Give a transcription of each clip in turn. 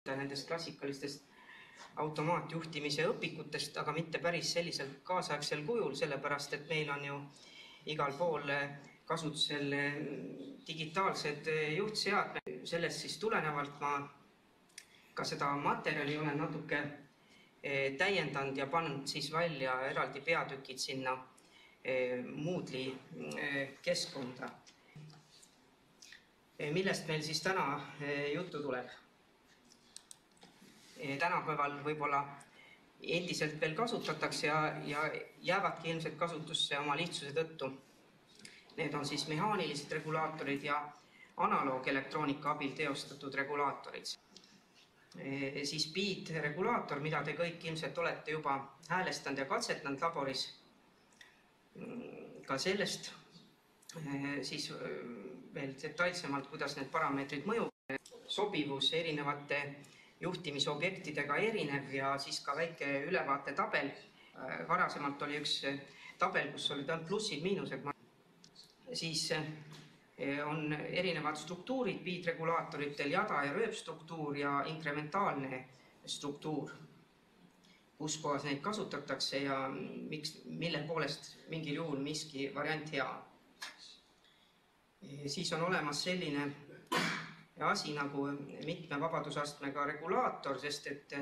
nendest klassikalistest automaatjuhtimise õpikutest, aga mitte päris sellisel kaasaegsel kujul, sellepärast et meil on ju igal pool kasutusel digitaalsed juhtseadmed. Sellest siis tulenevalt ma ka seda materjali olen natuke täiendanud ja pannud siis välja eraldi peatükid sinna Moodle'i keskkonda. Millest meil siis täna juttu tuleb? Tänapäeval võib-olla endiselt veel kasutatakse ja jäävadki ilmselt kasutusse oma lihtsuse tõttu. Need on siis mehaanilised regulaatorid ja analoogelektroonika abil teostatud regulaatorid. Siis beat-regulaator, mida te kõik ilmselt olete juba häälestanud ja katsetanud laboris. Ka sellest siis veel detailsemalt, kuidas need parameetrid mõjuvad. Sobivus erinevate juhtimisobjektidega erinev ja siis ka väike ülevaatetabel. Varasemalt oli üks tabel, kus olid ainult plussid, miinused. Siis on erinevad struktuurid beat-regulaatoritel, jada- ja rööpstruktuur ja inkrementaalne struktuur, kus kohas neid kasutatakse ja mille poolest mingil juhul miski variant hea. Siis on olemas selline asi nagu mitme vabadusastmega regulaator, sest et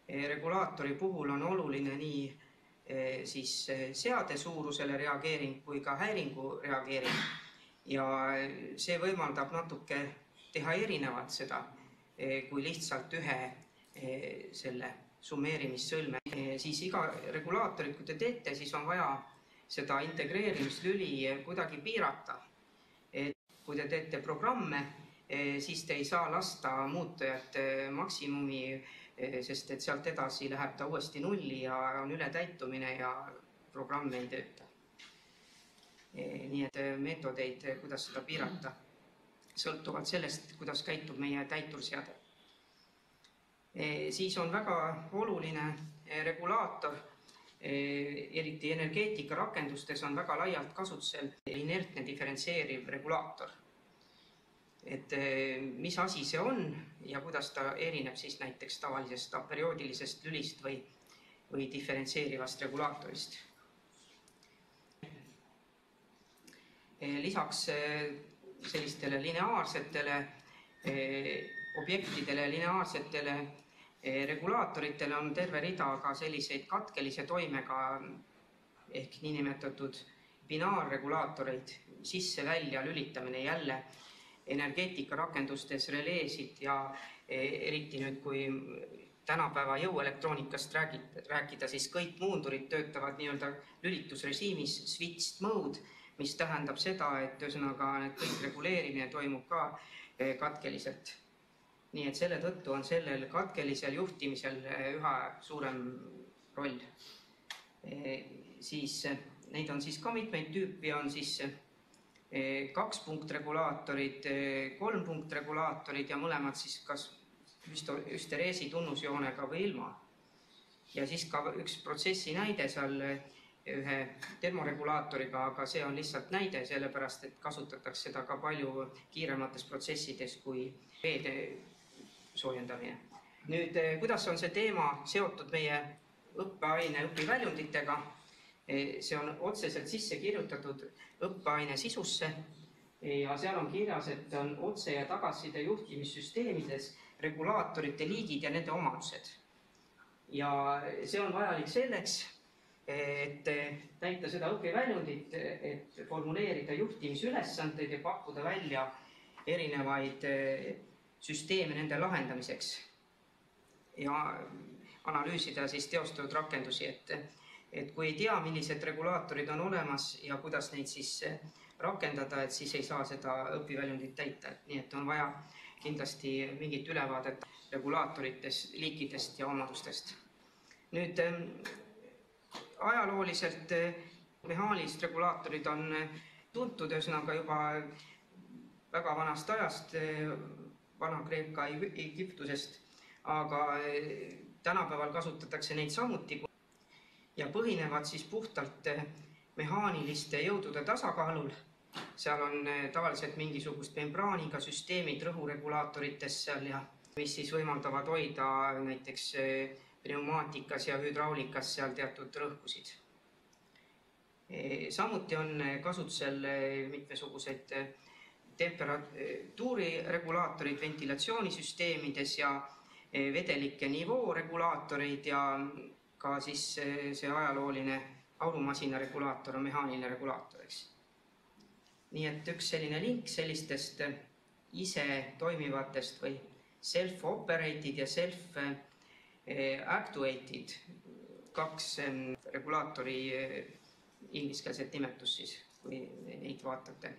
regulaatori puhul on oluline nii siis seade suurusele reageering kui ka häiringu reageering. Ja see võimaldab natuke teha erinevat seda, kui lihtsalt ühe selle summeerimissõlme. Siis iga regulaatorit, kui te teete, siis on vaja seda integreerimislüli kuidagi piirata. Kui te teete programme, siis te ei saa lasta muutujat maksimumi, sest et sealt edasi läheb ta uuesti nulli ja on ületäitumine ja programm ei tööta. Nii et meetodeid, kuidas seda piirata, sõltuvalt sellest, kuidas käitub meie täiturseade. Siis on väga oluline regulaator, eriti energeetika rakendustes on väga laialt kasutusel inertne diferentseeriv regulaator. Et mis asi see on ja kuidas ta erineb siis näiteks tavalisest perioodilisest lülist või diferentseerivast regulaatorist. Lisaks sellistele lineaarsetele objektidele, lineaarsetele regulaatoritele on terve rida ka selliseid katkelise toimega ehk niinimetatud binaarregulaatoreid, sisse-välja lülitamine jälle energeetika rakendustes releesid ja eriti nüüd, kui tänapäeva jõuelektroonikast rääkida, siis kõik muundurid töötavad nii-öelda lülitusrežiimis switched mode, mis tähendab seda, et ühesõnaga kõik reguleerimine toimub ka katkeliselt. Nii et selle tõttu on sellel katkelisel juhtimisel üha suurem roll. Siis neid on siis ka mitmeid tüüpi, on siis 2-punktregulaatorid, 3-punktregulaatorid ja mõlemad siis kas üstereesi tunnusjoonega või ilma. Ja siis ka üks protsessi näide seal ühe termoregulaatoriga, aga see on lihtsalt näide, sellepärast et kasutatakse seda ka palju kiiremates protsessides kui veede soojendamine. Nüüd, kuidas on see teema seotud meie õppeaine õpiväljunditega? See on otseselt sisse kirjutatud õppeaine sisusse ja seal on kirjas, et on otse- ja tagasiside juhtimissüsteemides regulaatorite liigid ja nende omadused. Ja see on vajalik selleks, et täita seda õpiväljundit, et formuleerida juhtimisülesandeid ja pakkuda välja erinevaid süsteeme nende lahendamiseks ja analüüsida siis teostatud rakendusi, et kui ei tea, millised regulaatorid on olemas ja kuidas neid siis rakendada, et siis ei saa seda õpiväljundit täita. Nii et on vaja kindlasti mingit ülevaadet regulaatoritest, liikidest ja omadustest. Nüüd, ajalooliselt mehaanilised regulaatorid on tuntud ühesõnaga juba väga vanast ajast, Vana-Kreeka Egiptusest, aga tänapäeval kasutatakse neid samuti ja põhinevad siis puhtalt mehaaniliste jõudude tasakaalul. Seal on tavaliselt mingisugust membraaniga süsteemid rõhuregulaatorites seal ja mis siis võimaldavad hoida näiteks pneumaatikas ja hüdraulikas seal teatud rõhkusid. Samuti on kasutusel mitmesugused temperatuuriregulaatorid ventilatsioonisüsteemides ja vedelike nivoo regulaatorid ja ka siis see ajalooline aurumasina regulaator on mehaaniline regulaator, eks. Nii et üks selline link sellistest ise toimivatest või self-operated ja self-actuated kaks regulaatori ingliskeelset nimetus siis, kui neid vaatate.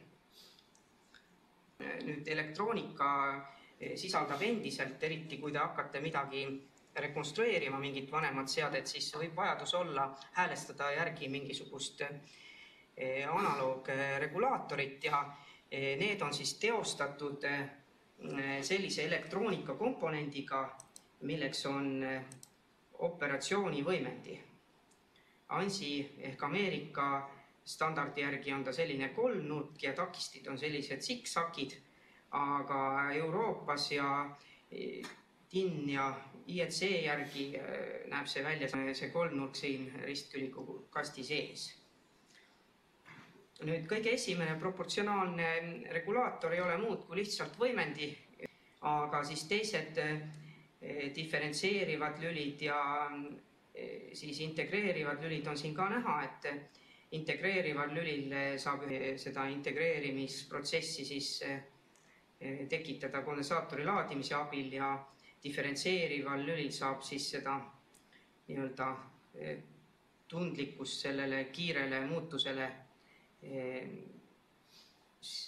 Nüüd elektroonika sisaldab endiselt, eriti kui te hakkate midagi rekonstrueerima, mingit vanemat seadet, siis võib vajadus olla häälestada järgi mingisugust analoogregulaatorit ja need on siis teostatud sellise elektroonika komponendiga, milleks on operatsioonivõimendi. ANSI ehk Ameerika standardi järgi on ta selline kolmnurk ja takistid on sellised siksakid, aga Euroopas ja TIN ja IEC järgi näeb see välja see kolmnurk siin ristküliku kasti sees. Nüüd kõige esimene proportsionaalne regulaator ei ole muud kui lihtsalt võimendi, aga siis teised diferentseerivad lülid ja siis integreerivad lülid on siin ka näha, et integreerival lülil saab seda integreerimisprotsessi siis tekitada kondensaatori laadimise abil ja diferentseerival lülil saab siis seda nii-öelda tundlikkust sellele kiirele muutusele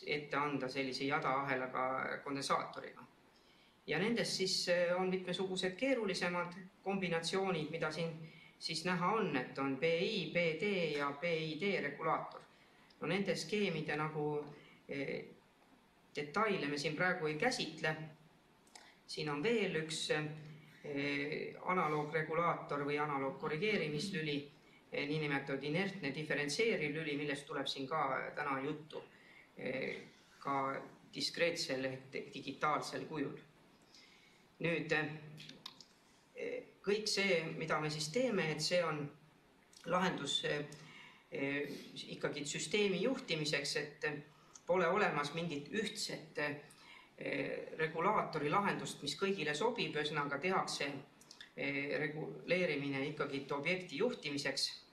ette anda sellise jadaahelaga kondensaatoriga. Ja nendest siis on mitmesugused keerulisemad kombinatsioonid, mida siin siis näha on, et on PI, PD ja PID regulaator. No nende skeemide nagu detaile me siin praegu ei käsitle. Siin on veel üks analoogregulaator või analoogkorrigeerimislüli, niinimetatud inertne diferentseeriv lüli, millest tuleb siin ka täna juttu ka diskreetsel digitaalsel kujul. Nüüd, kõik see, mida me siis teeme, et see on lahendus ikkagi süsteemi juhtimiseks, et pole olemas mingit ühtset regulaatori lahendust, mis kõigile sobib, ühesõnaga tehakse reguleerimine ikkagi objekti juhtimiseks.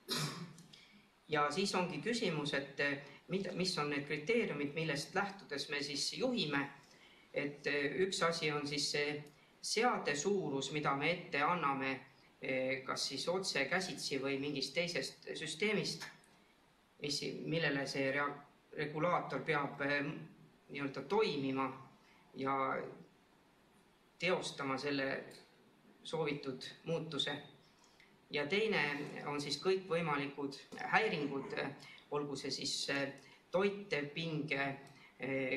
Ja siis ongi küsimus, et mis on need kriteeriumid, millest lähtudes me siis juhime. Et üks asi on siis see seade suurus, mida me ette anname, kas siis otse käsitsi või mingist teisest süsteemist, millele see regulaator peab nii-öelda toimima ja teostama selle soovitud muutuse. Ja teine on siis kõikvõimalikud häiringud, olgu see siis toite, pinge,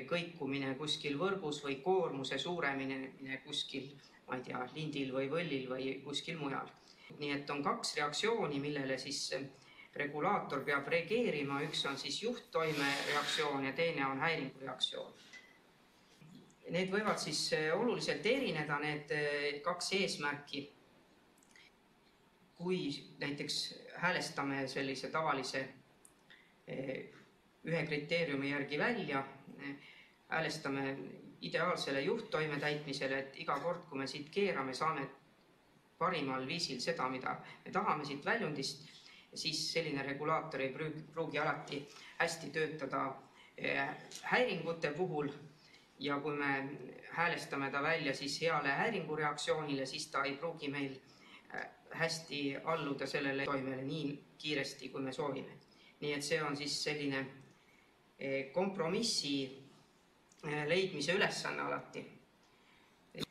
kõikumine kuskil võrgus või koormuse suuremine kuskil, ma ei tea, lindil või võllil või kuskil mujal. Nii et on kaks reaktsiooni, millele siis regulaator peab reageerima. Üks on siis juhttoime reaktsioon ja teine on häiringureaktsioon. Need võivad siis oluliselt erineda, need kaks eesmärki. Kui näiteks häälestame sellise tavalise ühe kriteeriumi järgi välja, häälestame ideaalsele juhttoime täitmisele, et iga kord, kui me siit keerame, saame parimal viisil seda, mida me tahame siit väljundist, siis selline regulaator ei pruugi alati hästi töötada häiringute puhul ja kui me häälestame ta välja siis heale häiringureaktsioonile, siis ta ei pruugi meil hästi alluda sellele toimele nii kiiresti, kui me soovime. Nii et see on siis selline kompromissi leidmise ülesanne alati.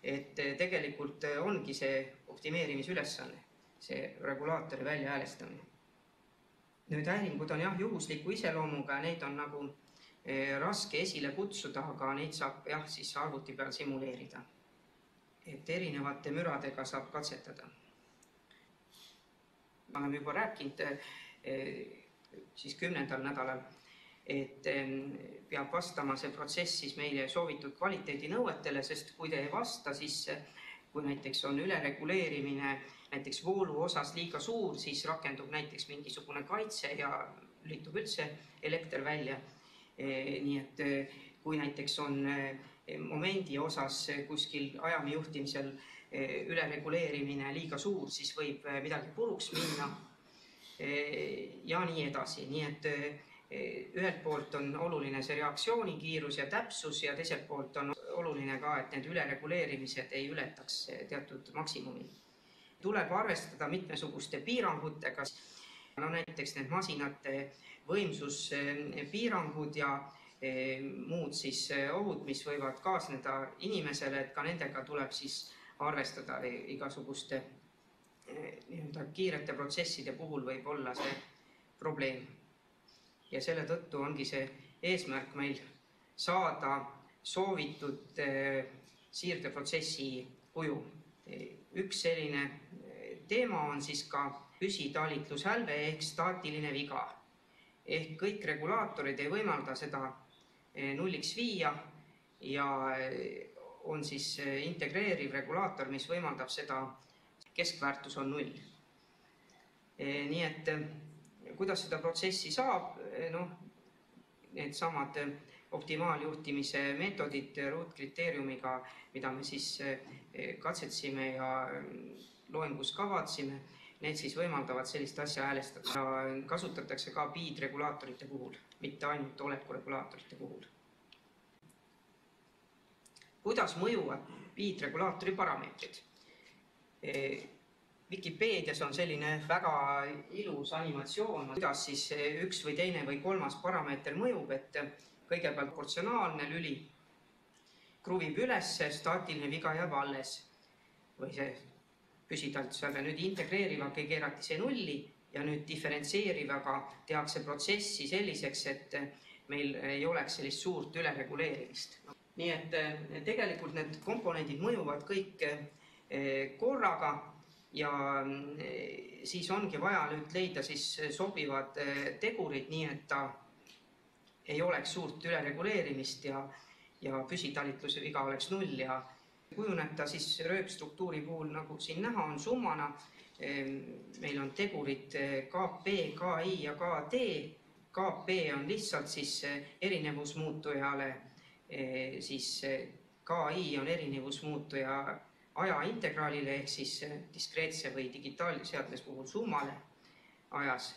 Et tegelikult ongi see optimeerimisülesanne, see regulaatori välja häälestamine. Nüüd häiringud on jah juhusliku iseloomuga ja neid on nagu raske esile kutsuda, aga neid saab jah siis arvuti peal simuleerida. Et erinevate müradega saab katsetada. Ma olen juba rääkinud siis 10. nädalal, et peab vastama see protsess siis meile soovitud kvaliteedinõuetele, sest kui te ei vasta, siis kui näiteks on ülereguleerimine näiteks voolu osas liiga suur, siis rakendub näiteks mingisugune kaitse ja lülitub üldse elekter välja. Nii et kui näiteks on momendi osas kuskil ajami juhtimisel ülereguleerimine liiga suur, siis võib midagi puruks minna ja nii edasi. Nii et ühelt poolt on oluline see reaktsioonikiirus ja täpsus ja teiselt poolt on oluline ka, et need ülereguleerimised ei ületaks teatud maksimumi. Tuleb arvestada mitmesuguste piirangutega, näiteks need masinate võimsuspiirangud ja muud siis ohud, mis võivad kaasneda inimesele, et ka nendega tuleb siis arvestada igasuguste kiirete protsesside puhul võib olla see probleem. Ja selle tõttu ongi see eesmärk meil saada soovitud siirdeprotsessi kuju. Üks selline teema on siis ka püsitalitlushälve ehk staatiline viga. Ehk kõik regulaatorid ei võimalda seda nulliks viia ja on siis integreeriv regulaator, mis võimaldab seda, keskväärtus on 0. Nii et kuidas seda protsessi saab? Need samad optimaaljuhtimise meetodid ruutkriteeriumiga, mida me siis katsetsime ja loengus kavatsime, need siis võimaldavad sellist asja häälestada. Kasutatakse ka BEAD-regulaatorite puhul, mitte ainult olekuregulaatorite puhul. Kuidas mõjuvad BEAD-regulaatori parameetrid? Wikipeedias on selline väga ilus animatsioon, kuidas siis üks või teine või kolmas parameeter mõjub, et kõigepealt proportsionaalne lüli kruvib üles, staatiline viga jääb alles või see püsitalitlushälve. Nüüd integreerivaga keerati see 0 ja nüüd diferentseerivaga tehakse protsessi selliseks, et meil ei oleks sellist suurt ülereguleerimist. Nii et tegelikult need komponendid mõjuvad kõik korraga ja siis ongi vaja nüüd leida siis sobivad tegurid, nii et ta ei oleks suurt ülereguleerimist ja püsitalitluse viga oleks 0 ja kujuneb ta siis rööpstruktuuri puhul, nagu siin näha on summana. Meil on tegurid KP, KI ja KD. KP on lihtsalt siis erinevusmuutujale, siis KI on erinevusmuutuja aja integraalile ehk siis diskreetse või digitaalseadmes puhul summale ajas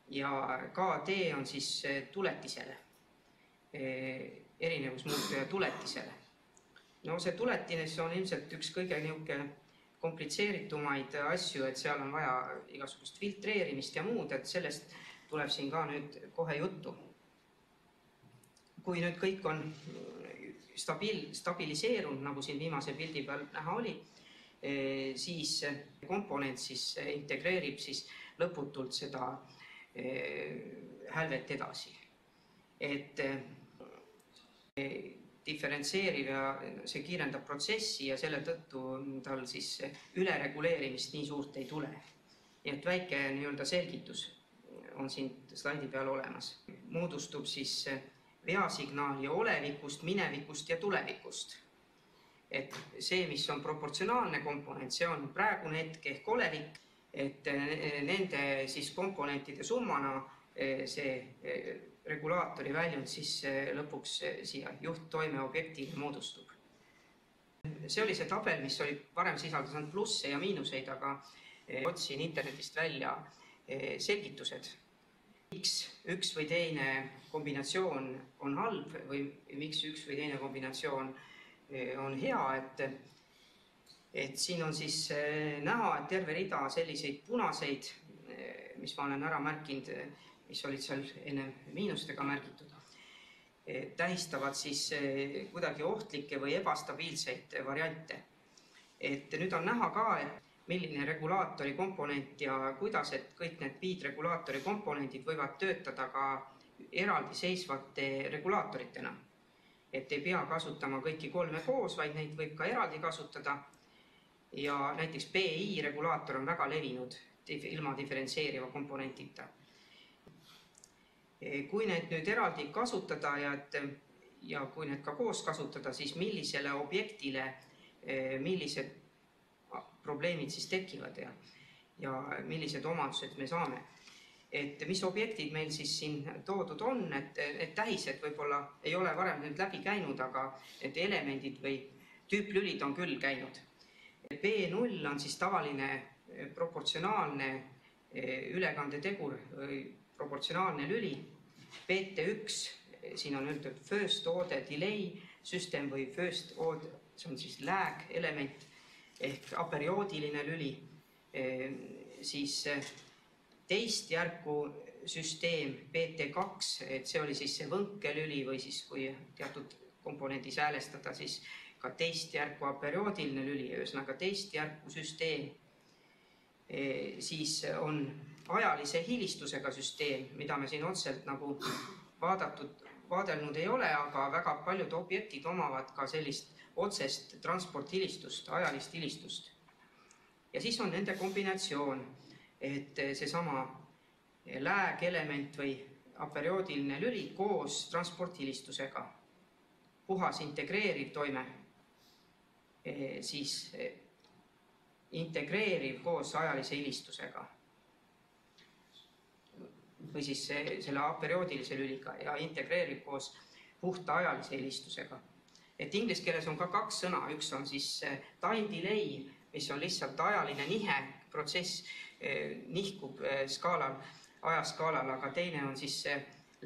ja KD on siis tuletisele, erinevusmuutuja tuletisele. No see tuletines on ilmselt üks kõige komplitseeritumaid asju, et seal on vaja igasugust filtreerimist ja muud, et sellest tuleb siin ka nüüd kohe juttu. Kui nüüd kõik on stabiliseerunud, nagu siin viimase pildi peal näha oli, siis komponent siis integreerib siis lõputult seda hälvet edasi. Et diferentseeriv ja see kiirendab protsessi ja selle tõttu tal siis ülereguleerimist nii suurt ei tule. Nii et väike selgitus on siin slaidi peal olemas. Moodustub siis veasignaali olevikust, minevikust ja tulevikust. Et see, mis on proportsionaalne komponent, see on praegune hetk ehk olevik, et nende siis komponentide summana see regulaatori väljund siis lõpuks siia juhttoimeobjektile moodustub. See oli see tabel, mis oli varem sisaldas plusse ja miinuseid, aga otsin internetist välja selgitused. Miks üks või teine kombinatsioon on halb või miks üks või teine kombinatsioon on hea, et siin on siis näha, et terve rida selliseid punaseid, mis ma olen ära märkinud, mis olid seal enne miinustega märgitud, tähistavad siis kuidagi ohtlikke või ebastabiilseid variante. Et nüüd on näha ka, et milline regulaatori komponent ja kuidas, et kõik need BEAD-regulaatori komponendid võivad töötada ka eraldiseisvate regulaatoritena. Et ei pea kasutama kõiki kolme koos, vaid neid võib ka eraldi kasutada. Ja näiteks BI-regulaator on väga levinud ilma diferentseeriva komponentita. Kui need nüüd eraldi kasutada ja kui need ka koos kasutada, siis millisele objektile millised probleemid siis tekivad ja millised omadused me saame. Et mis objektid meil siis siin toodud on, et tähised võib-olla ei ole varem nüüd läbi käinud, aga et elemendid või tüüplülid on küll käinud. B0 on siis tavaline proportsionaalne ülekandetegur või proportsionaalne lüli. BT1, siin on öeldud first order delay system või first order, see on siis lag element ehk aperioodiline lüli, siis teist järku süsteem BT2, et see oli siis see võnkelüli või siis kui teatud komponendis häälestada, siis ka teist järku aperioodiline lüli, ühesõnaga teist järku süsteem. Siis on ajalise hilistusega süsteem, mida me siin otseselt nagu vaadelnud ei ole, aga väga paljud objektid omavad ka sellist otsest transporthilistust, ajalist hilistust. Ja siis on nende kombinatsioon, et seesama lag element või aperioodiline lüli koos transporthilistusega, puhas integreeriv toime, siis integreeriv koos ajalise hilistusega või siis selle aperioodilise lüliga ja integreeriv koos puhta ajalise hilistusega. Et inglise keeles on ka kaks sõna, üks on siis time delay, mis on lihtsalt ajaline nihe, protsess nihkub skaalal, ajaskaalal, aga teine on siis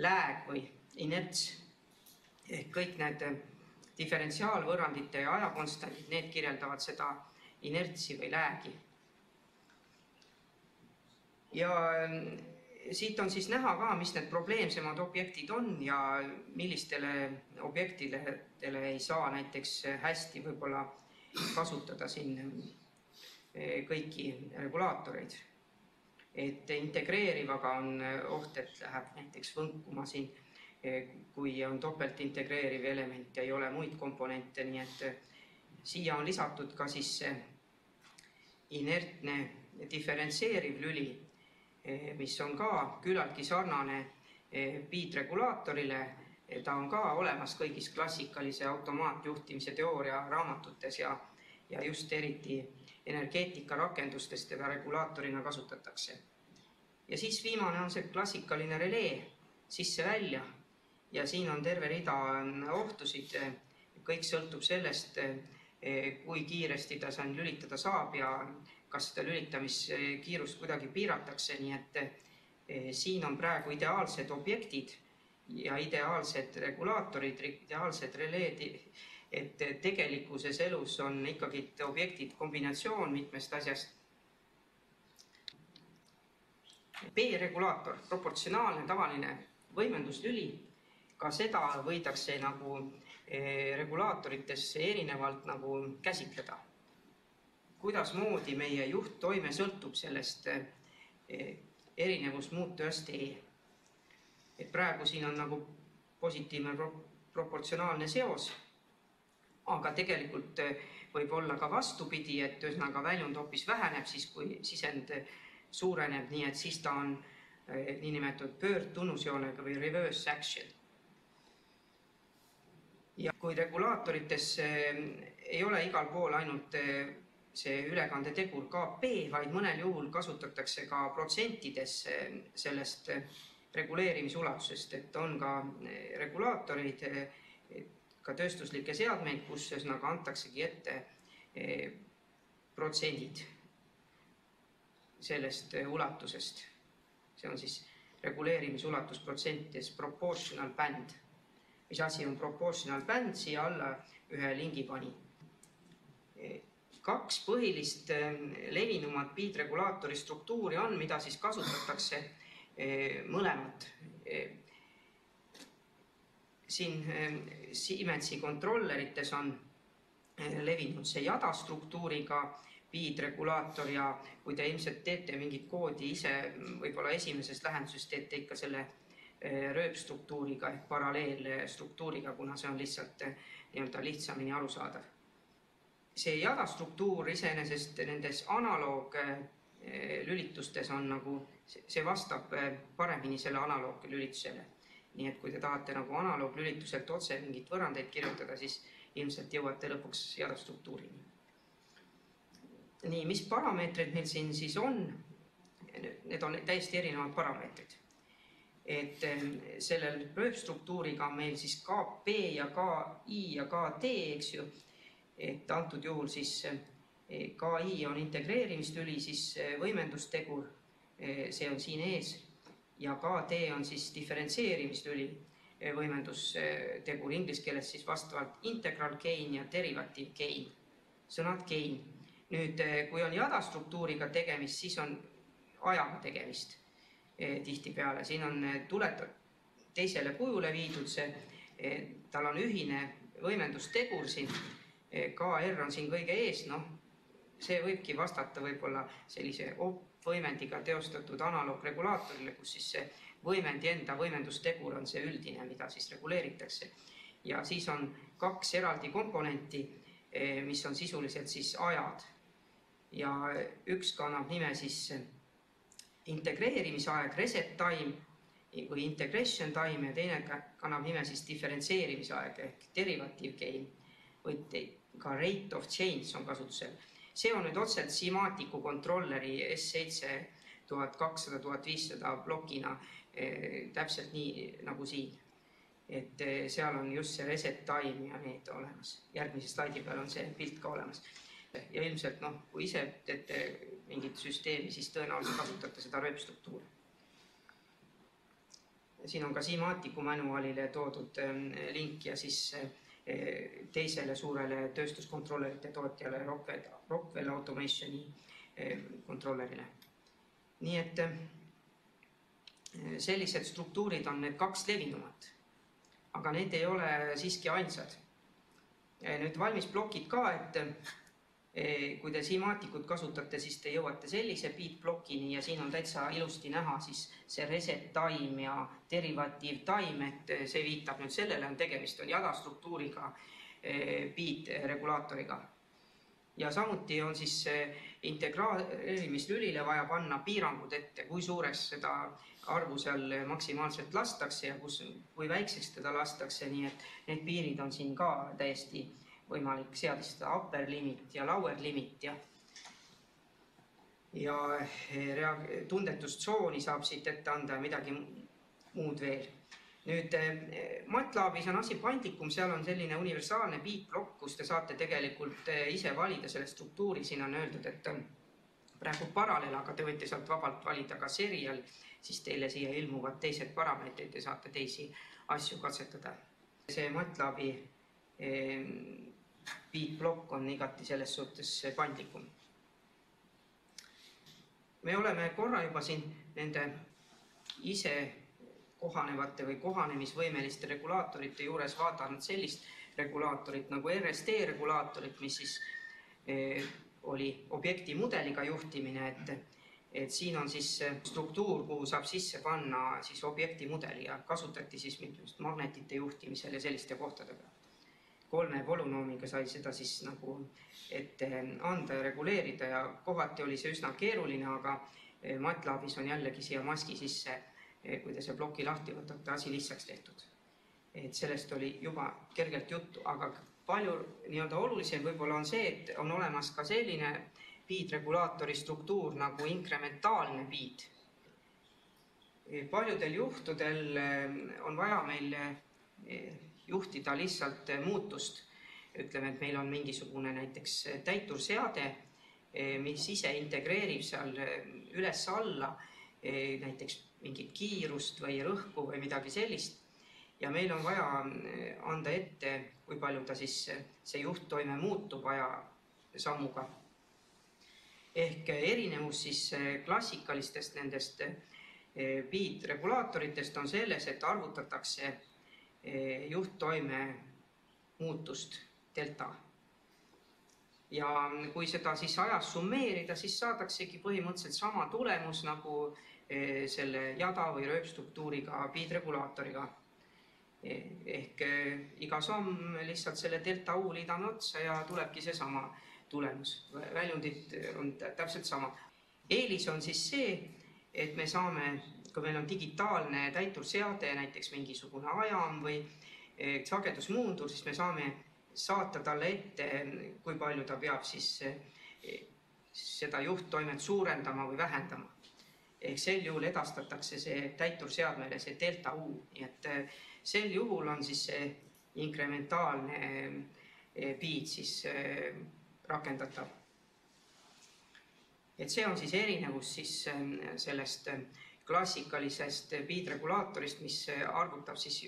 lag või inerts. Kõik need diferentsiaalvõrrandite ja ajakonstantid, need kirjeldavad seda inertsi või lag'i. Ja siit on siis näha ka, mis need probleemsemad objektid on ja millistele objektidele ei saa näiteks hästi võib-olla kasutada siin kõiki regulaatoreid. Et integreerivaga on oht, et läheb näiteks võnkuma siin, kui on topelt integreeriv element ja ei ole muid komponente, nii et siia on lisatud ka siis inertne diferentseeriv lüli, mis on ka küllaltki sarnane beat-regulaatorile. Ta on ka olemas kõigis klassikalise automaatjuhtimise teooria raamatutes ja just eriti energeetika rakendustes teda regulaatorina kasutatakse. Ja siis viimane on see klassikaline relee sisse-välja ja siin on terve rida ohtusid. Kõik sõltub sellest, kui kiiresti ta lülitada saab ja kas seda lülitamiskiirust kuidagi piiratakse, nii et siin on praegu ideaalsed objektid ja ideaalsed regulaatorid, ideaalsed releed, et tegelikuses elus on ikkagi objektid kombinatsioon mitmest asjast. B-regulaator, proportsionaalne tavaline võimenduslüli, ka seda võidakse nagu regulaatorites erinevalt nagu käsitleda. Kuidas moodi meie juhttoime sõltub sellest erinevusmuutujast E. Et praegu siin on nagu positiivne proportsionaalne seos, aga tegelikult võib olla ka vastupidi, et ühesõnaga väljund hoopis väheneb siis, kui sisend suureneb, nii et siis ta on niinimetatud pöördtunnusjoonega või reverse action. Ja kui regulaatorites ei ole igal pool ainult see ülekandetegur KP, vaid mõnel juhul kasutatakse ka protsentides sellest reguleerimisulatusest, et on ka regulaatoreid, ka tööstuslikke seadmeid, kus ühesõnaga antaksegi ette protsendid sellest ulatusest. See on siis reguleerimisulatus protsentides proportional band. Mis asi on proportional band? Siia alla ühe lingi pani. Kaks põhilist levinumat beat-regulaatori struktuuri on, mida siis kasutatakse mõlemat. Siin Siemensi kontrollerites on levinud see jada struktuuriga beat-regulaator ja kui te ilmselt teete mingit koodi ise, võib-olla esimeses lähenduses teete ikka selle rööpstruktuuriga ehk paralleelstruktuuriga, kuna see on lihtsalt lihtsamini arusaadav. See jada struktuur iseenesest nendes analoog lülitustes on nagu, see vastab paremini selle analooglülitusele. Nii et kui te tahate nagu analooglülituselt otse mingit võrandeid kirjutada, siis ilmselt jõuate lõpuks jadastruktuurini. Nii, mis parameetrid meil siin siis on? Need on täiesti erinevad parameetrid. Et sellel rööpstruktuuriga on meil siis KP ja KI ja KT, eks ju. Et antud juhul siis KI on integreerimistüli, siis võimendustegur, see on siin ees. Ja KT on siis diferentseerimistüli võimendustegur, inglise keeles siis vastavalt integral gain ja derivative gain, sõnad gain. Nüüd, kui on jadastruktuuriga tegemist, siis on ajaga tegemist tihtipeale. Siin on teisele kujule viidud see, tal on ühine võimendustegur siin, KR on siin kõige ees, see võibki vastata võib-olla sellise võimendiga teostatud analoogregulaatorile, kus siis see võimendi enda võimendustegur on see üldine, mida siis reguleeritakse. Ja siis on kaks eraldi komponenti, mis on sisuliselt siis ajad. Ja üks kannab nime siis integreerimisaeg, reset time või integration time ja teine kannab nime siis diferentseerimisaeg ehk derivative gain või ka rate of change on kasutusel. See on nüüd otseselt Simatic'u kontrolleri S7-1200-1500 blokina täpselt nii nagu siin. Et seal on just see reset time ja need olemas. Järgmise slaidi peal on see pilt ka olemas. Ja ilmselt, kui ise teete mingit süsteemi, siis tõenäoliselt kasutate seda rööpstruktuuri. Siin on ka Simatic'u manuaalile toodud link ja siis teisele suurele tööstuskontrollerite tootjale Rockwell Automationi kontrollerile. Nii et sellised struktuurid on need kaks levinumat, aga need ei ole siiski ainsad. Nüüd valmis plokid ka, et kui te Simatic'ut kasutate, siis te jõuate sellise beat-blokini ja siin on täitsa ilusti näha siis see reset time ja derivative time, et see viitab nüüd sellele, tegemist on jadastruktuuriga beat-regulaatoriga. Ja samuti on siis integreerimislülile vaja panna piirangud ette, kui suures seda arvu seal maksimaalselt lastakse ja kui väikseks teda lastakse, nii et need piirid on siin ka täiesti võimalik seadistada upper limit ja lower limit ja tundetustsooni saab siit ette anda ja midagi muud veel. Nüüd MATLABis on asi paindlikum, seal on selline universaalne beat-blokk, kus te saate tegelikult ise valida selle struktuuri, siin on öeldud, et praegu paralleel, aga te võite sealt vabalt valida ka serial, siis teile siia ilmuvad teised parameetrid ja saate teisi asju katsetada. See MATLABi beat-blokk on igati selles suhtes paindlikum. Me oleme korra juba siin nende ise kohanevate või kohanemisvõimeliste regulaatorite juures vaadanud sellist regulaatorit nagu RST regulaatorit, mis siis oli objekti mudeliga juhtimine, et siin on siis struktuur, kuhu saab sisse panna siis objekti mudeli ja kasutati siis magnetite juhtimisel ja selliste kohtade peal. 3 polünoomiga sai seda siis nagu ette anda ja reguleerida ja kohati oli see üsna keeruline, aga MATLABis on jällegi siia maski sisse, kui te see ploki lahti võtate, asi lihtsaks tehtud. Et sellest oli juba kergelt juttu, aga palju olulisem võib-olla on see, et on olemas ka selline beat-regulaatori struktuur nagu inkrementaalne beat. Paljudel juhtudel on vaja meil juhtida lihtsalt muutust. Ütleme, et meil on mingisugune näiteks täiturseade, mis ise integreerib seal üles-alla näiteks mingit kiirust või rõhku või midagi sellist. Ja meil on vaja anda ette, kui palju ta siis see juhttoime muutub aja sammuga. Ehk erinevus siis klassikalistest nendest beat-regulaatoritest on selles, et arvutatakse juhttoime muutust delta. Ja kui seda siis ajas summeerida, siis saadaksegi põhimõtteliselt sama tulemus nagu selle jada või rööpstruktuuriga beat-regulaatoriga. Ehk iga samm lihtsalt selle delta U liidame otsa ja tulebki see sama tulemus. Väljundid on täpselt sama. Eelis on siis see, et me saame, kui meil on digitaalne täiturseade, näiteks mingisugune ajam või sagedusmuundur, siis me saame saata talle ette, kui palju ta peab siis seda juhttoimet suurendama või vähendama. Ehk sel juhul edastatakse see täiturseadmele see delta U. Nii et sel juhul on siis see inkrementaalne bit siis rakendatav. Et see on siis erinevus siis sellest klassikalisest bit-regulaatorist, mis arvutab siis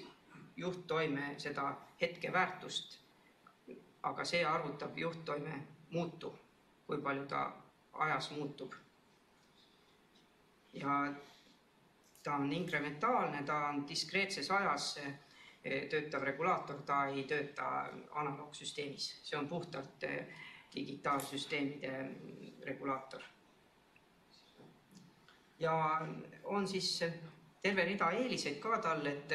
juhttoime seda hetkeväärtust, aga see arvutab juhttoime muutu, kui palju ta ajas muutub. Ja ta on inkrementaalne, ta on diskreetses ajas töötav regulaator, ta ei tööta analoogsüsteemis. See on puhtalt digitaalsüsteemide regulaator. Ja on siis terve rida eeliseid ka tal, et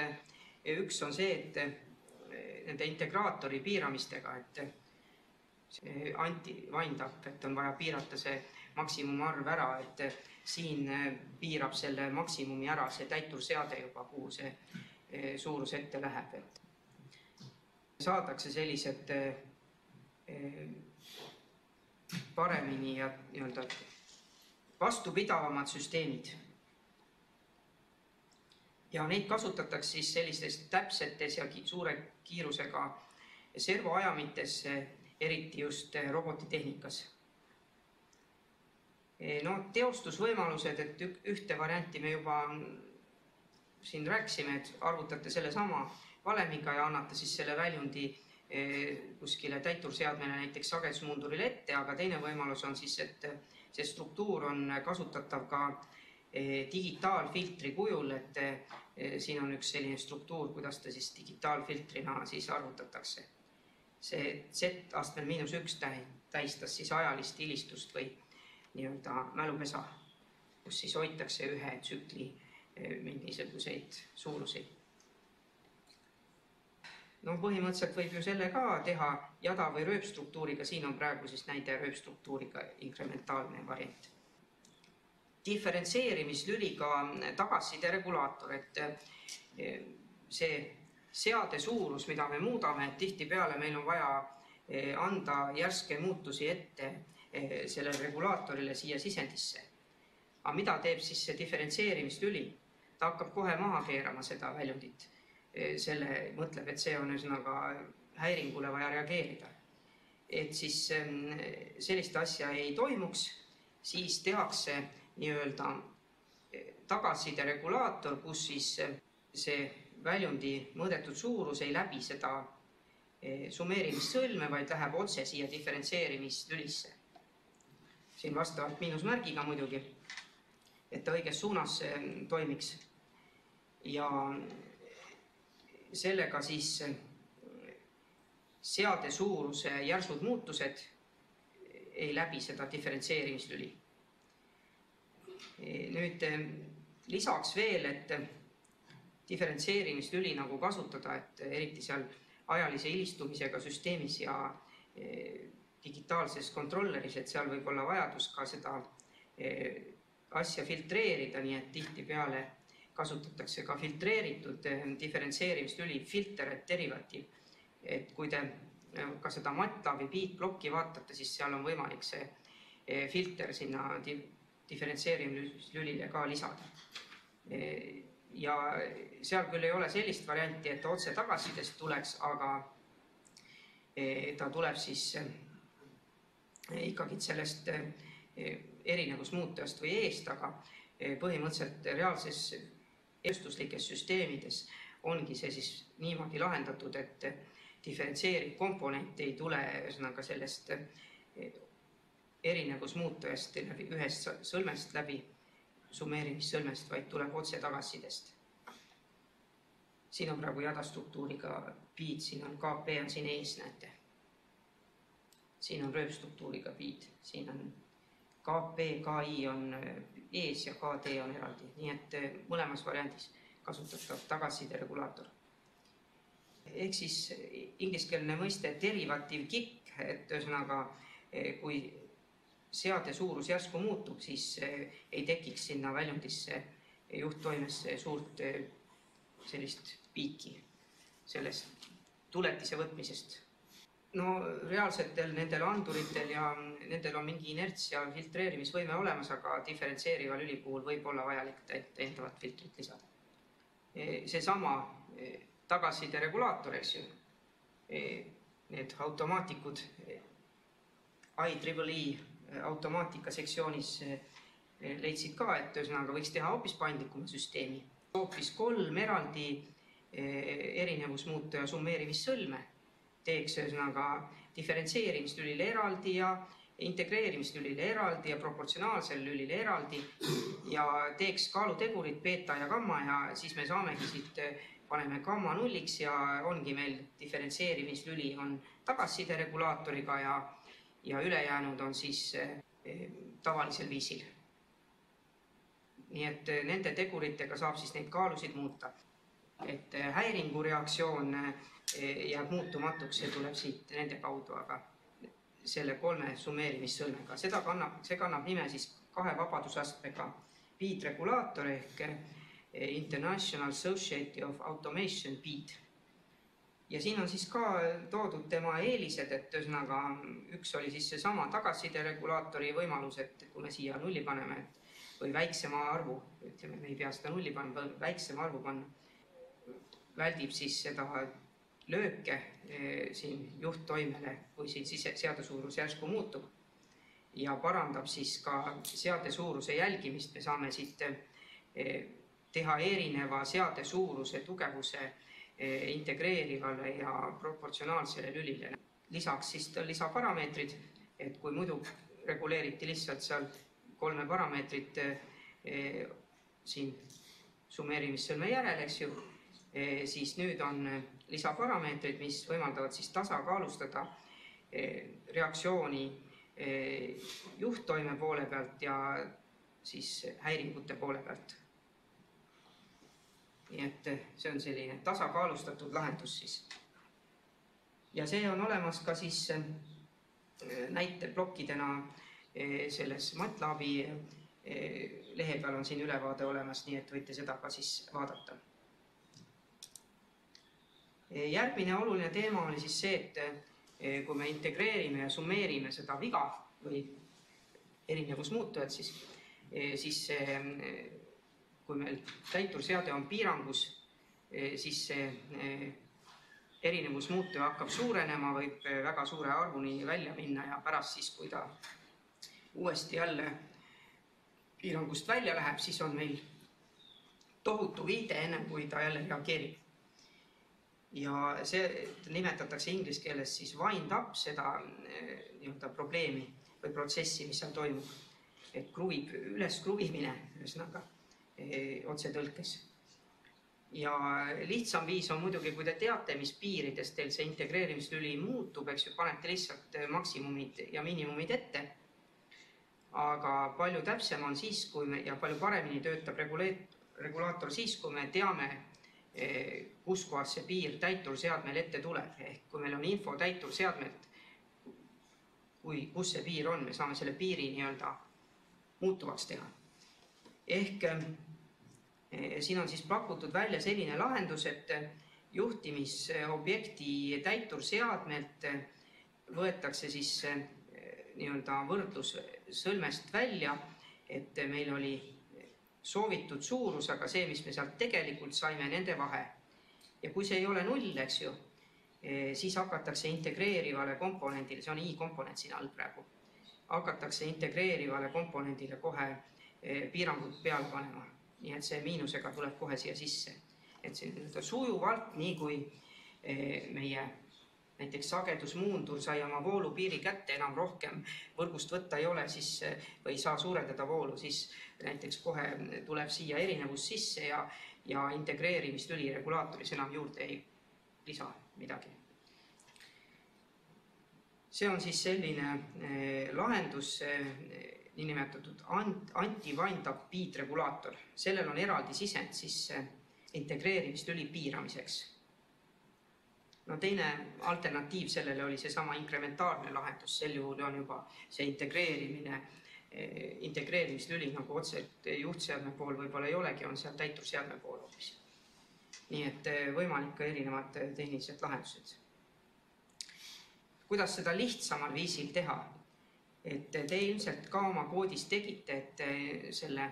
üks on see, et nende integraatori piiramistega, et anti-wind-up, et on vaja piirata see maksimumarv ära, et siin piirab selle maksimumi ära see täiturseade juba, kuhu see suurus ette läheb. Saadakse sellised paremini ja vastupidavamad süsteemid. Ja neid kasutatakse siis sellistes täpsetes ja suure kiirusega servoajamites, eriti just robotitehnikas. No, teostusvõimalused, et ühte varianti me juba siin rääkisime, et arvutate selle sama valemiga ja annate siis selle väljundi kuskile täiturseadmele, näiteks sagedusmuundurile ette, aga teine võimalus on siis, et see struktuur on kasutatav ka digitaalfiltri kujul, et siin on üks selline struktuur, kuidas ta siis digitaalfiltrina siis arvutatakse. See Z-astmel -1 tähistas siis ajalist ilistust või nii-öelda mälupesa, kus siis hoitakse ühe tsükli mingisuguseid suuruseid. No põhimõtteliselt võib ju selle ka teha jada- või rööpstruktuuriga, siin on praegu siis näide rööpstruktuuriga inkrementaalne variant. Diferentseerimislüliga tagasiside regulaator, et see seade suurus, mida me muudame, et tihtipeale meil on vaja anda järske muutusi ette sellele regulaatorile siia sisendisse. Aga mida teeb siis see diferentseerimislüli? Ta hakkab kohe maha keerama seda väljundit. Selle mõtleb, et see on üsnaga häiringule vaja reageerida. Et siis sellist asja ei toimuks, siis tehakse nii-öelda tagasiside regulaator, kus siis see väljundi mõõdetud suurus ei läbi seda summeerimissõlme, vaid läheb otse siia diferentseerimislülisse. Siin vastavalt miinusmärgiga muidugi, et ta õiges suunas toimiks. Ja sellega siis seade suuruse järsud muutused ei läbi seda diferentseerimislüli. Nüüd lisaks veel, et diferentseerimislüli nagu kasutada, et eriti seal ajalise ilistumisega süsteemis ja digitaalses kontrolleris, et seal võib olla vajadus ka seda asja filtreerida, nii et tihtipeale kasutatakse ka filtreeritud diferentseerimislüli filter derivatiiv. Et kui te ka seda MATLAB-i bit-plokki vaatate, siis seal on võimalik see filter sinna diferentseerimislülile ka lisada. Ja seal küll ei ole sellist varianti, et otse tagasisidest tuleks, aga ta tuleb siis ikkagi sellest erinevusmuutujast või eest, aga põhimõtteliselt reaalses tööstuslikes süsteemides ongi see siis niimoodi lahendatud, et diferentseeriv komponent ei tule ühesõnaga sellest erinevusmuutujast ühest sõlmest läbi summeerimissõlmest, vaid tuleb otse tagasisidest. Siin on praegu jadastruktuuriga bit, siin on KP on siin ees, näete. Siin on rööpstruktuuriga bit, siin on KP, KI on ees ja KD on eraldi, nii et mõlemas variandis kasutatav tagasiside regulaator. Ehk siis ingliskeelne mõiste derivatiiv kick, et ühesõnaga, kui seade suurus järsku muutub, siis ei tekiks sinna väljundisse juhttoimesse suurt sellist piiki sellest tuletise võtmisest. No reaalsetel nendel anduritel ja nendel on mingi inerts ja filtreerimisvõime olemas, aga diferentseeriva lüli puhul võib olla vajalik täiendavat filtrit lisada. Seesama tagasiside regulaator, eks ju, need automaatikud IEEE automaatika sektsioonis leidsid ka, et ühesõnaga võiks teha hoopis paindlikuma süsteemi. Hoopis 3 eraldi erinevusmuutuja summeerimissõlme teeks ühesõnaga diferentseerimislülile eraldi ja integreerimislülile eraldi ja proportsionaalsele lülile eraldi ja teeks kaalutegurid beta ja gamma ja siis me saamegi siit, paneme gamma nulliks ja ongi meil diferentseerimislüli on tagasiside regulaatoriga ja ülejäänud on siis tavalisel viisil. Nii et nende teguritega saab siis neid kaalusid muuta. Et häiringureaktsioon jääb muutumatuks, see tuleb siit nende kaudu, aga selle 3 summeerimissõlmega. See kannab nime siis 2 vabadusastmega BEAD regulaator ehk International Society of Automation BEAD. Ja siin on siis ka toodud tema eelised, et ühesõnaga üks oli siis seesama tagasiside regulaatori võimalus, et kui me siia nulli paneme või väiksema arvu, ütleme, me ei pea seda nulli panema, väiksema arvu panna, väldib siis seda lööke siin juhttoimele, kui siin seade suurus järsku muutub ja parandab siis ka seade suuruse jälgimist. Me saame siit teha erineva seade suuruse tugevuse integreerivale ja proportsionaalsele lülile. Lisaks siis lisaparameetrid, et kui muidu reguleeriti lihtsalt seal 3 parameetrit siin summeerimissõlme järel, eks ju, siis nüüd on lisaparameetrid, mis võimaldavad siis tasakaalustada reaktsiooni juhttoime poole pealt ja siis häiringute poole pealt. Nii et see on selline tasakaalustatud lahendus siis. Ja see on olemas ka siis näiteplokkidena selles MATLABi lehe peal on siin ülevaade olemas, nii et võite seda ka siis vaadata. Järgmine oluline teema oli siis see, et kui me integreerime ja summeerime seda viga või erinevusmuutujat, siis kui meil täiturseade on piirangus, siis see erinevusmuutuja hakkab suurenema, võib väga suure arvuni välja minna ja pärast siis, kui ta uuesti jälle piirangust välja läheb, siis on meil tohutu viide ennem, kui ta jälle reageerib. Ja see nimetatakse inglise keeles siis wind up seda probleemi või protsessi, mis seal toimub. Et üles kruvimine, ühesõnaga, otsetõlkes. Ja lihtsam viis on muidugi, kui te teate, mis piirides teil see integreerimislüli muutub, eks ju, panete lihtsalt maksimumid ja miinimumid ette. Aga palju täpsem on siis, ja palju paremini töötab regulaator siis, kui me teame, kus kohas see piir täiturseadmel ette tuleb. Ehk kui meil on info täiturseadmelt, kus see piir on, me saame selle piiri muutuvaks teha. Ehk siin on siis pakutud välja selline lahendus, et juhtimisobjekti täiturseadmelt võetakse siis võrdlussõlmest välja, et meil oli soovitud suurus, aga see, mis me sealt tegelikult saime, nende vahe. Ja kui see ei ole null, eks ju, siis hakatakse integreerivale komponendile, see on i-komponent siin all praegu, hakatakse integreerivale komponendile kohe piirangud peale panema. Nii et see miinusega tuleb kohe siia sisse. Et see sujuvalt, nii kui meie näiteks sagedusmuundur sai oma voolupiiri kätte, enam rohkem võrgust võtta ei ole, siis või saa suurendada voolu, siis näiteks kohe tuleb siia erinevus sisse ja integreerimistüli regulaatoris enam juurde ei lisa midagi. See on siis selline lahendus, niinimetatud anti-wind up BEAD regulaator. Sellel on eraldi sisend siis integreerimistüli piiramiseks. No teine alternatiiv sellele oli seesama inkrementaarne lahendus, sel juhul on juba see integreerimislüli nagu otse juhtseadme pool võib-olla ei olegi, on seal täiturseadme pool hoopis. Nii et võimalik ka erinevad tehnilised lahendused. Kuidas seda lihtsamal viisil teha? Et te ilmselt ka oma koodis tegite, et selle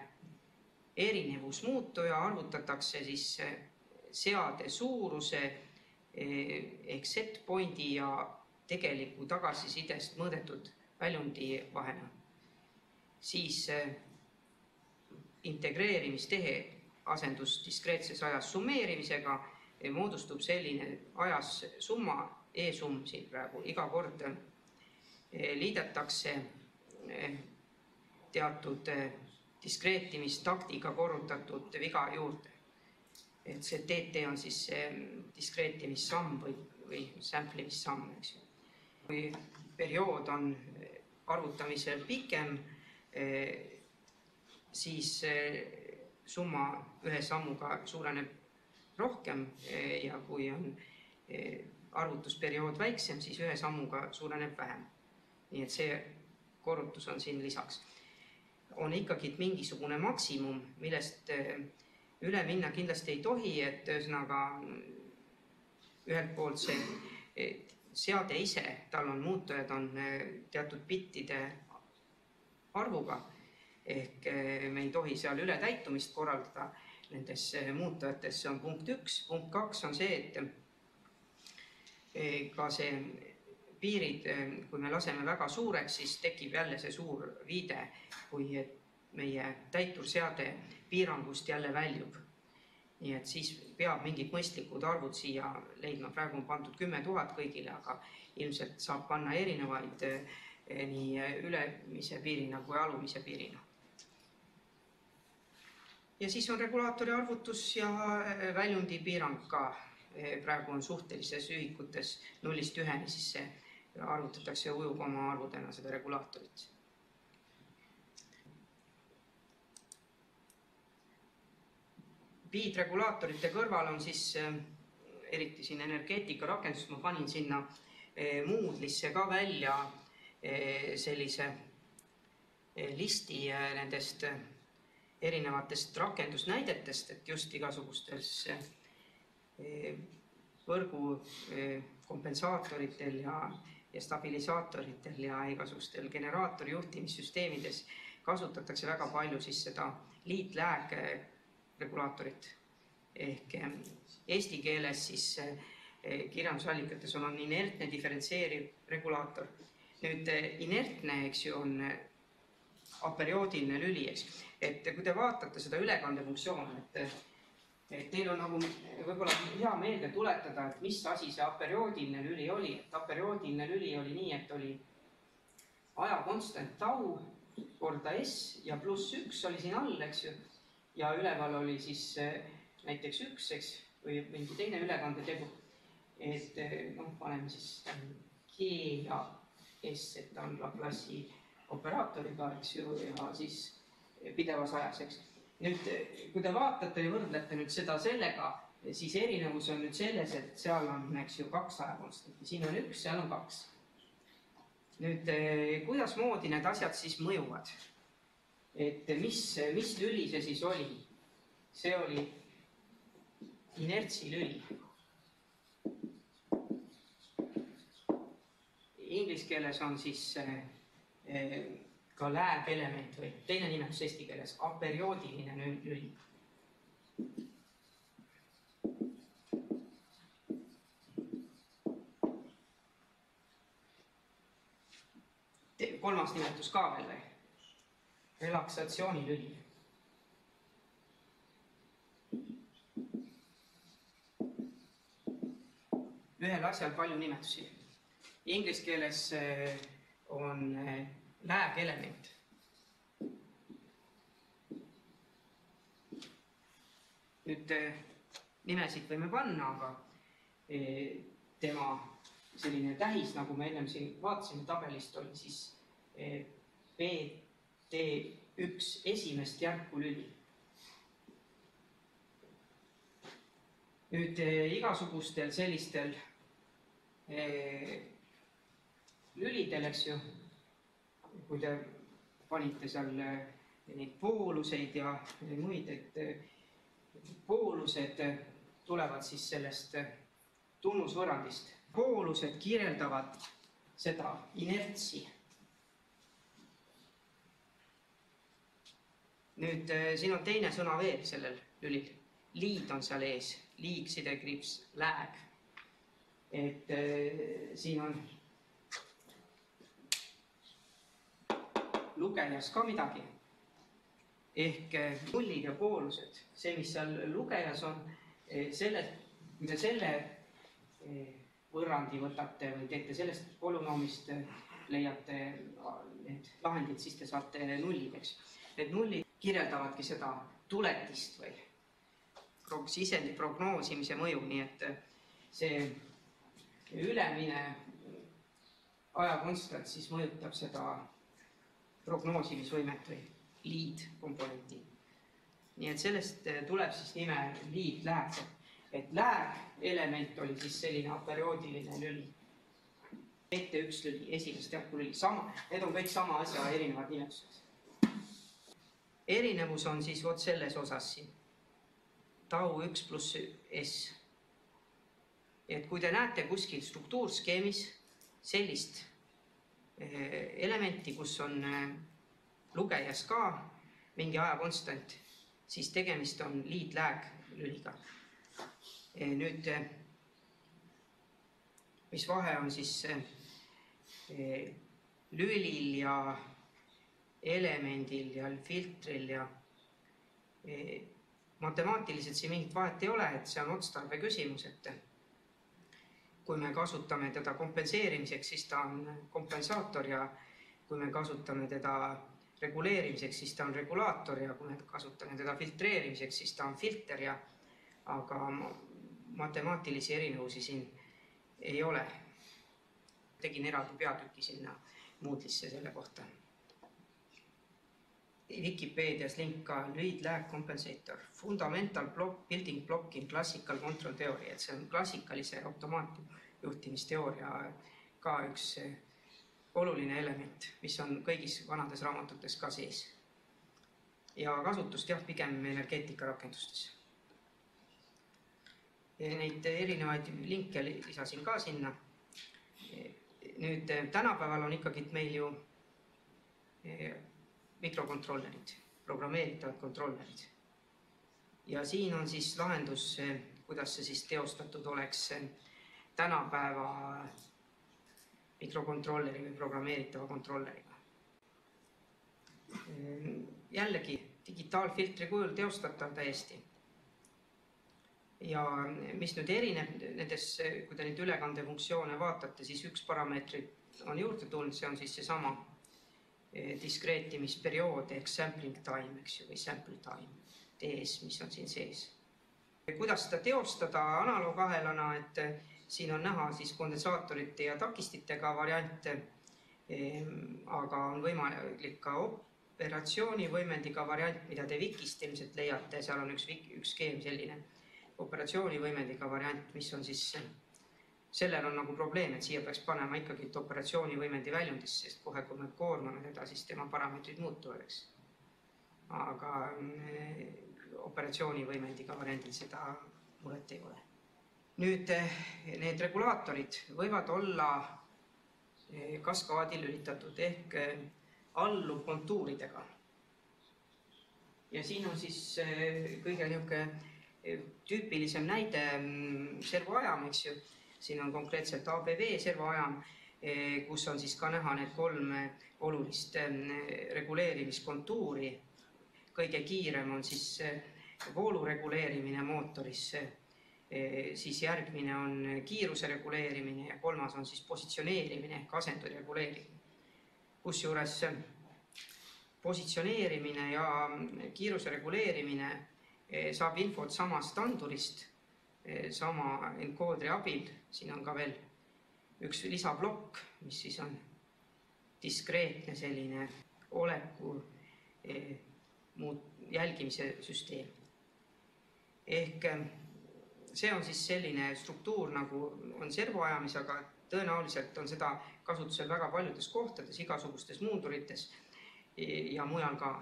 erinevusmuutuja arvutatakse siis seade suuruse ehk set pointi ja tegeliku tagasisidest mõõdetud väljundi vahena. Siis integreerimistehe asendus diskreetses ajas summeerimisega moodustub selline ajas summa, e-summ siin praegu iga kord liidetakse teatud diskreetimistaktiga korrutatud viga juurde. Et see TT on siis diskreetimissamm või samplemissamm. Kui periood on arvutamisel pikem, siis summa ühe sammuga suureneb rohkem ja kui on arvutusperiood väiksem, siis ühe sammuga suureneb vähem. Nii et see korrutus on siin lisaks. On ikkagi mingisugune maksimum, millest üle minna kindlasti ei tohi, et ühesõnaga ühelt poolt see seade ise, tal on muutujad on teatud bittide arvuga, ehk me ei tohi seal ületäitumist korraldada nendes muutujates, see on punkt 1. Punkt 2 on see, et ka see piirid, kui me laseme väga suureks, siis tekib jälle see suur viide, kui meie täiturseade piirangust jälle väljub. Nii et siis peab mingid mõistlikud arvud siia leidma. Praegu on pandud 10 000 kõigile, aga ilmselt saab panna erinevaid nii ülemise piirina kui alumise piirina. Ja siis on regulaatori arvutus ja väljundi piirang ka. Praegu on suhtelises ühikutes 0-1, siis see arvutatakse ujukoma arvudena seda regulaatorit. Biidregulaatorite kõrval on siis, eriti siin energeetika rakendus, ma panin sinna Moodle'isse ka välja sellise listi nendest erinevatest rakendusnäidetest, et just igasugustes võrgu kompensaatoritel ja stabilisaatoritel ja igasugustel generaatori juhtimissüsteemides kasutatakse väga palju siis seda liitlääg regulaatorit. Ehk eesti keeles siis kirjandusallikates on inertne diferentseeriv regulaator. Nüüd inertne, eks ju, on aperioodiline lüli, eks. Et kui te vaatate seda ülekandefunktsiooni, et teil on nagu võib-olla hea meelde tuletada, et mis asi see aperioodiline lüli oli. Et aperioodiline lüli oli nii, et oli ajakonstant tau korda S ja +1 oli siin all, eks ju. Ja üleval oli siis näiteks 1, eks, või mingi teine ülekandetegu. Et paneme siis G ja S, et ta on Laplace'i operaatoriga, eks ju, ja siis pidevas ajas, eks. Nüüd, kui te vaatate ja võrdlete nüüd seda sellega, siis erinevus on nüüd selles, et seal on, eks ju, 2 ajakonstanti. Siin on 1, seal on 2. Nüüd, kuidas moodi need asjad siis mõjuvad? Et mis lüli see siis oli? See oli inertsi lüli. Inglise keeles on siis ka lääbelement või teine nimetus eesti keeles, aperioodiline lüli. Kolmas nimetus ka veel või? Relaksatsioonilüli. Ühel asjal palju nimetusi. Inglise keeles on läägelement. Nüüd nimesid võime panna, aga tema selline tähis, nagu me ennem siin vaatasime tabelist, oli siis BT1 esimest järku lüli. Nüüd igasugustel sellistel lülidel, eks ju, kui te panite seal neid pooluseid ja muid, et poolused tulevad siis sellest tunnusvõrrandist. Poolused kirjeldavad seda inertsi. Nüüd siin on teine sõna veel sellel lülil. Liid on seal ees, liig, sidekriips, lääg. Et siin on lugejas ka midagi. Ehk nullid ja poolused. See, mis seal lugejas on, kui te selle võrrandi võtate või teete sellest polünoomist, leiate need lahendid, siis te saate nullid, eks. Need nullid kirjeldavadki seda tuletist või sisendi prognoosimise mõju, nii et see ülemine ajakonstant siis mõjutab seda prognoosimisvõimet või lead komponenti. Nii et sellest tuleb siis nime lead lääg. Et lääg element oli siis selline aperioodiline lüli. Ette üks lüli, esimest järku lüli. Need on kõik sama asja erinevad nimetused. Erinevus on siis vot selles osas siin. Tau 1 pluss S. Et kui te näete kuskil struktuurskeemis sellist elementi, kus on lugejas ka mingi ajakonstant, siis tegemist on lead-lag lüliga. Nüüd, mis vahe on siis lülil ja elemendil ja filtril ja matemaatiliselt siin mingit vahet ei ole, et see on otstarbe küsimus, et kui me kasutame teda kompenseerimiseks, siis ta on kompensaator ja kui me kasutame teda reguleerimiseks, siis ta on regulaator ja kui me kasutame teda filtreerimiseks, siis ta on filter ja aga matemaatilisi erinevusi siin ei ole. Tegin eraldi peatüki sinna Moodle'isse selle kohta. Wikipedias link ka lead-lag compensator, fundamental block, building block in classical control theory, et see on klassikalise automaatjuhtimisteooria ka üks oluline element, mis on kõigis vanades raamatutes ka sees. Ja kasutust jah, pigem energeetika rakendustes. Neid erinevaid linke lisasin ka sinna. Nüüd tänapäeval on ikkagi meil ju mikrokontrollerid, programmeeritavad kontrollerid. Ja siin on siis lahendus, kuidas see siis teostatud oleks tänapäeva mikrokontrolleri või programmeeritava kontrolleriga. Jällegi digitaalfiltri kujul teostatav täiesti. Ja mis nüüd erineb nendes, kui te neid ülekandefunktsioone vaatate, siis üks parameetri on juurde tulnud, see on siis see sama diskreetimisperiood ehk sampling time, eks ju, või sample time, DS, mis on siin sees. Kuidas seda teostada analoogahelana, et siin on näha siis kondensaatorite ja takistitega variante, aga on võimalik ka operatsioonivõimendiga variant, mida te Wikist ilmselt leiate, seal on üks skeem selline operatsioonivõimendiga variant, mis on siis sellel on nagu probleem, et siia peaks panema ikkagi operatsioonivõimendi väljundisse, sest kohe, kui me koormame teda, siis tema parameetrid muutuvad, eks. Aga operatsioonivõimendiga variandil seda muret ei ole. Nüüd, need regulaatorid võivad olla kaskaadil lülitatud ehk alluv kontuuridega. Ja siin on siis kõige tüüpilisem näide servoajam, eks ju. Siin on konkreetselt ABV servoajam, kus on siis ka näha need 3 olulist reguleerimiskontuuri. Kõige kiirem on siis voolu reguleerimine mootoris, siis järgmine on kiiruse reguleerimine ja 3. on siis positsioneerimine ehk asendu reguleerimine. Kusjuures positsioneerimine ja kiiruse reguleerimine saab infot samast andurist, sama encooderi abil. Siin on ka veel üks lisablokk, mis siis on diskreetne selline oleku jälgimise süsteem. Ehk see on siis selline struktuur, nagu on servoajamis, aga tõenäoliselt on seda kasutusel väga paljudes kohtades, igasugustes muundurites ja mujal ka.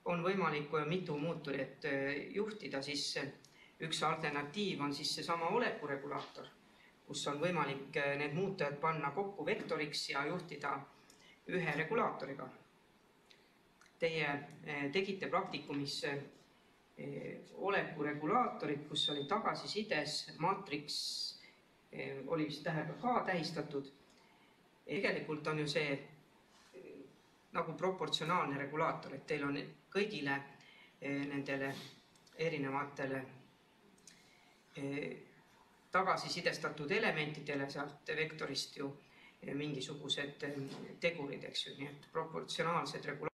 On võimalik mitu muuturit juhtida, siis üks alternatiiv on siis seesama olekuregulaator, kus on võimalik need muutujad panna kokku vektoriks ja juhtida ühe regulaatoriga. Teie tegite praktikumis olekuregulaatorid, kus oli tagasisides, maatriks oli tähega K tähistatud. Tegelikult on ju see nagu proportsionaalne regulaator, et teil on kõigile nendele erinevatele tagasisidestatud elementidele sealt vektorist ju mingisugused tegurid, eks ju, nii et proportsionaalsed regulaatorid.